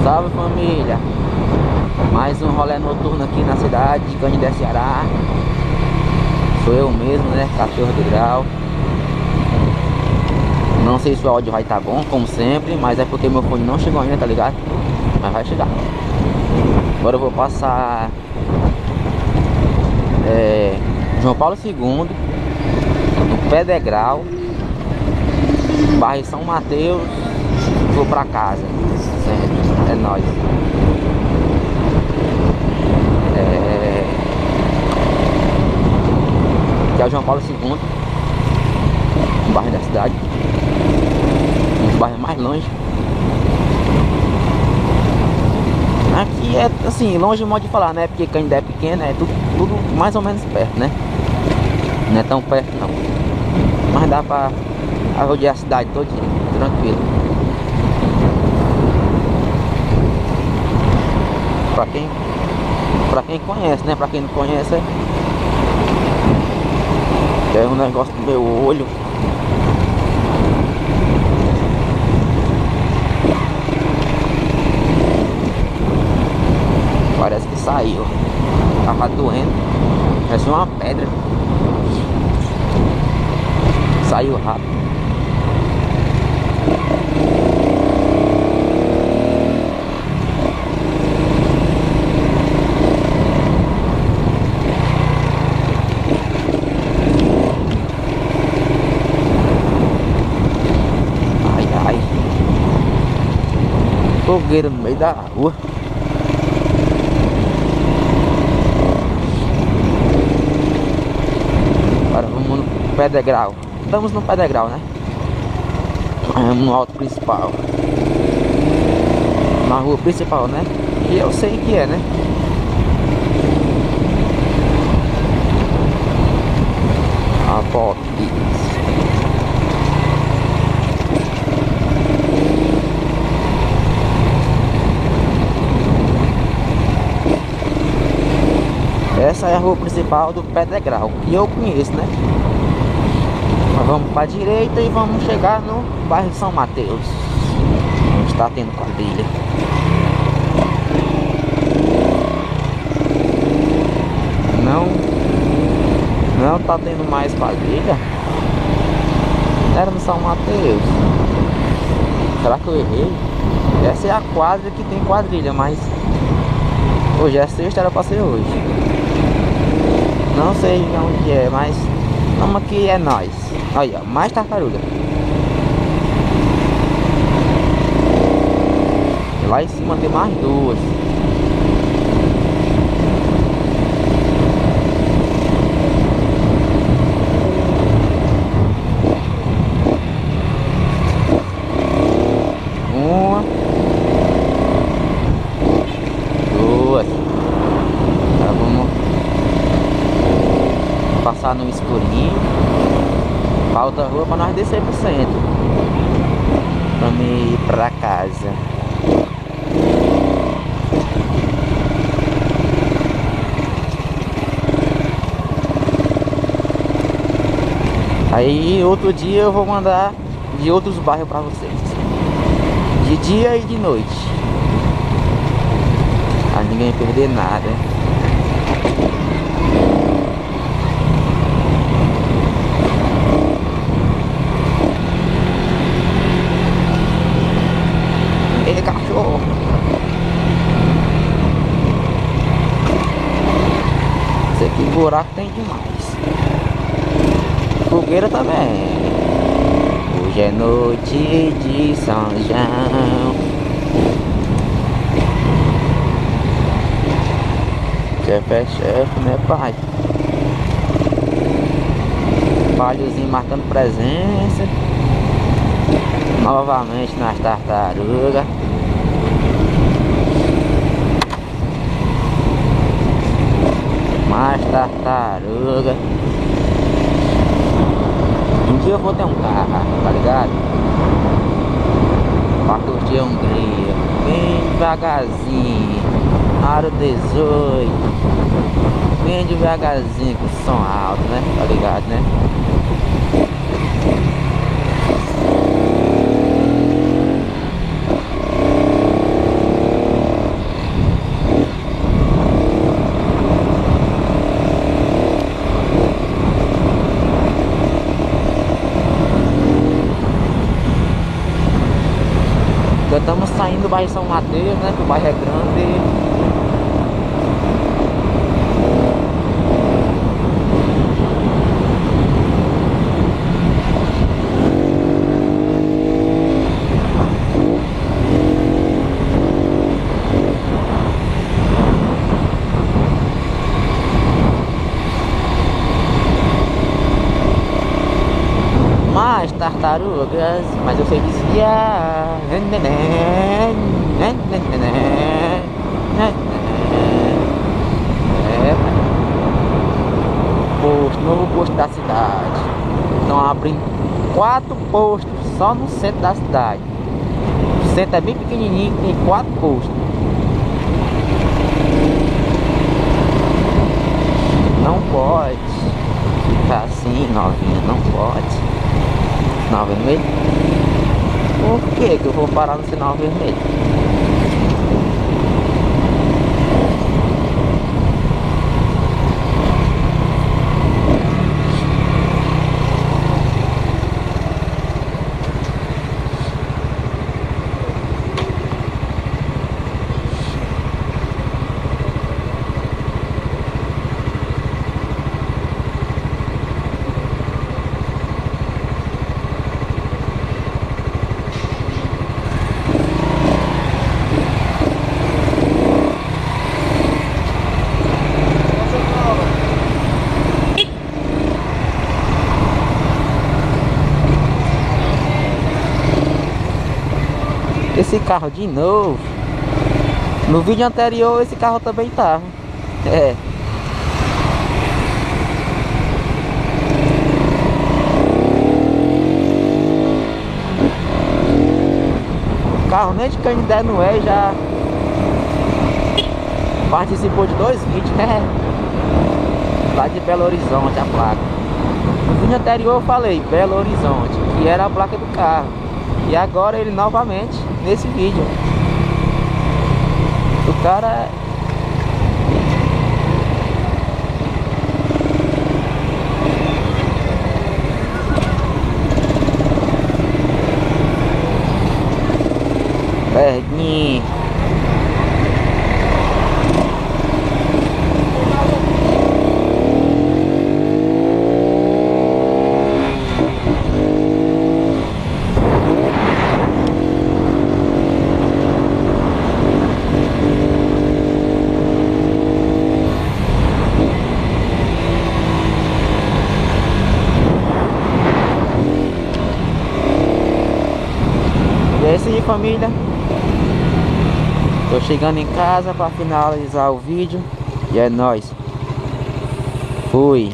Salve família! Mais um rolê noturno aqui na cidade de Canindé, Ceará. Sou eu mesmo, né? Cachorro do Grau. Não sei se o áudio vai estar bom, como sempre, mas é porque meu fone não chegou ainda, tá ligado? Mas vai chegar. Agora eu vou passar João Paulo II, no Pedregral, bairro São Mateus. Vou pra casa. É nóis. Aqui é o João Paulo II, no bairro da cidade, um dos bairros mais longe. Aqui é assim, longe modo de falar, né? Porque Canindé é pequeno, é tudo mais ou menos perto, né? Não é tão perto não, mas dá pra rodear a cidade todinha, tranquilo. Pra quem conhece, né? Pra quem não conhece, é um negócio do meu olho. Parece que saiu. Tava doendo. Parece uma pedra. Saiu rápido. Fogueira no meio da rua. Agora vamos no Pedregral. Estamos no Pedregral, né? No alto principal. Na rua principal, né? E eu sei que é, né? A foto. Essa é a rua principal do Pedregral, que eu conheço, né? Nós vamos para a direita e vamos chegar no bairro São Mateus, onde está tendo quadrilha. Não tá tendo mais quadrilha? Era no São Mateus. Será que eu errei? Essa é a quadra que tem quadrilha, mas hoje é sexta, era pra ser hoje. Não sei onde é, mas vamos aqui, é nóis. Olha, mais tartaruga. E lá em cima tem mais duas. Uma, duas. Agora vamos passar no escurinho. Falta a rua para nós descer pro centro. Vamos ir pra casa. Aí outro dia eu vou mandar de outros bairros para vocês, de dia e de noite, pra ninguém perder nada. Ei, cachorro! Esse aqui buraco tem demais. Fogueira também. Hoje é noite de São João. Chefe é chefe, né, pai? Palhozinho marcando presença. Novamente nas tartarugas. Mais tartaruga. Um dia eu vou ter um carro, tá ligado? Pra curtir a Hungria. Bem devagarzinho. Aro 18. Bem devagarzinho, com som alto, né? Tá ligado, né? estamos saindo do bairro São Mateus, né? Que o bairro é grande. Mais tartarugas, mas eu sei desviar. É, posto, novo posto da cidade. Estão abrindo 4 postos só no centro da cidade. O centro é bem pequenininho, tem 4 postos. Não pode ficar assim, novinha, não pode. Sinal vermelho? Por que que eu vou parar no sinal vermelho? Esse carro de novo. No vídeo anterior esse carro também tava. É. O carro nem de Canindé não é, já participou de 2 vídeos, né? Lá de Belo Horizonte a placa. No vídeo anterior eu falei Belo Horizonte, que era a placa do carro. E agora ele novamente nesse vídeo. O cara perninha. E é isso aí, família. Tô chegando em casa para finalizar o vídeo. E é nóis. Fui.